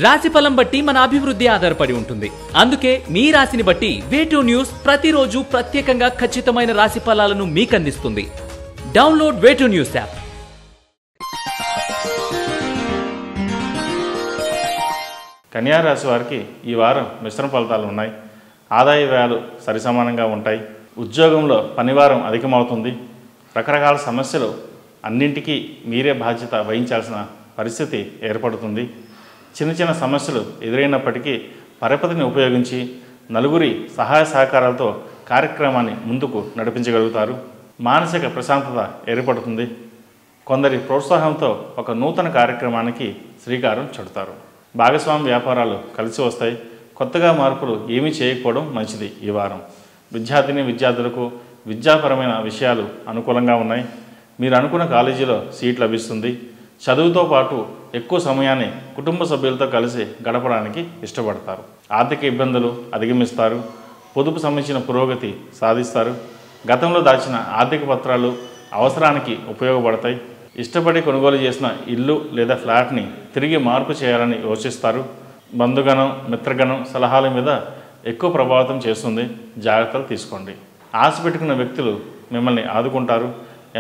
రాశిఫలం బట్టి మన అభివృద్ధి ఆధారపడి ఉంటుంది. అందుకే మీ రాశిని బట్టి వే2 న్యూస్ ప్రతిరోజు ప్రత్యేకంగా ఖచ్చితమైన రాశి ఫలాలను మీకు అందిస్తుంది. Download way two news app. కన్యా రాశి వారికి ఈ వారం మిశ్రమ ఫలితాలు ఉన్నాయి. ఆదాయ వ్యయాలు సరిసమానంగా ఉంటాయి. ఉద్యోగంలో పనివారం అధికమవుతుంది. రకరకాల సమస్యలు అన్నింటికీ మీరే బాధ్యత వహించాల్సిన పరిస్థితి ఏర్పడుతుంది. చిన్న చిన్న సమస్యలు ఎదురైనప్పటికీ పరపతిని ఉపయోగించి నలుగురి సహాయ సహకారాలతో కార్యక్రమాన్ని ముందుకు నడిపించగలుగుతారు. మానసిక ప్రశాంతత ఏర్పడుతుంది. కొందరి ప్రోత్సాహంతో ఒక నూతన కార్యక్రమానికి శ్రీకారం చుడతారు. భాగస్వామి వ్యాపారాలు కలిసి వస్తాయి. కొత్తగా మార్పులు ఏమీ చేయకపోవడం మంచిది. ఈ వారం విద్యార్థులకు విద్యాపరమైన విషయాలు అనుకూలంగా ఉన్నాయి. మీరు అనుకున్న కాలేజీలో సీట్ లభిస్తుంది. చదువుతో పాటు ఎక్కువ సమయాన్ని కుటుంబ సభ్యులతో కలిసి గడపడానికి ఇష్టపడతారు. ఆర్థిక ఇబ్బందులు అధిగమిస్తారు. పొదుపు సంబంధించిన పురోగతి సాధిస్తారు. గతంలో దాచిన ఆర్థిక పత్రాలు అవసరానికి ఉపయోగపడతాయి. ఇష్టపడి కొనుగోలు చేసిన ఇల్లు లేదా ఫ్లాట్ని తిరిగి మార్పు చేయాలని యోచిస్తారు. బంధుగణం మిత్రగణం సలహాల మీద ఎక్కువ ప్రభావితం చేస్తుంది. జాగ్రత్తలు తీసుకోండి. ఆశ పెట్టుకున్న వ్యక్తులు మిమ్మల్ని ఆదుకుంటారు.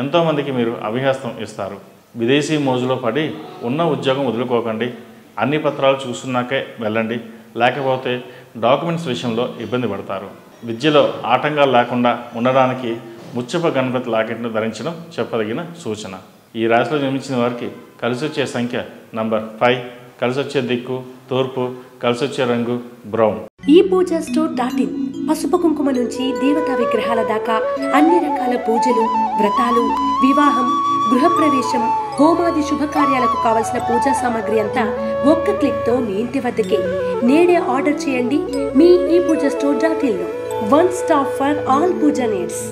ఎంతోమందికి మీరు అభయహస్తం ఇస్తారు. విదేశీ మోజులో పడి ఉన్న ఉద్యోగం వదులుకోకండి. అన్ని పత్రాలు చూసుకున్నాకే వెళ్ళండి. లేకపోతే డాక్యుమెంట్స్ విషయంలో ఇబ్బంది పడతారు. విద్యలో ఆటంకాలు లేకుండా ఉండడానికి ముచ్చప గణపతి లాకెట్ను ధరించడం చెప్పదగిన సూచన. ఈ రాశిలో జన్మించిన వారికి కలిసి వచ్చే సంఖ్య నంబర్ 5, కలిసి వచ్చే దిక్కు తూర్పు, కలిసి వచ్చే రంగు బ్రౌన్. ఈ పూజా స్టోర్.in పసుపు కుంకుమ నుంచి దేవతా విగ్రహాల దాకా అన్ని రకాల పూజలు, వ్రతాలు, వివాహం, గృహప్రవేశం, హోమాది శుభకార్యాలకు కావలసిన పూజా సామాగ్రి అంతా ఒక్క క్లిక్తో మీ ఇంటి వద్దకే. నేడే ఆర్డర్ చేయండి మీ ఈ పూజా స్టోర్.in లో. One stop for all puja needs.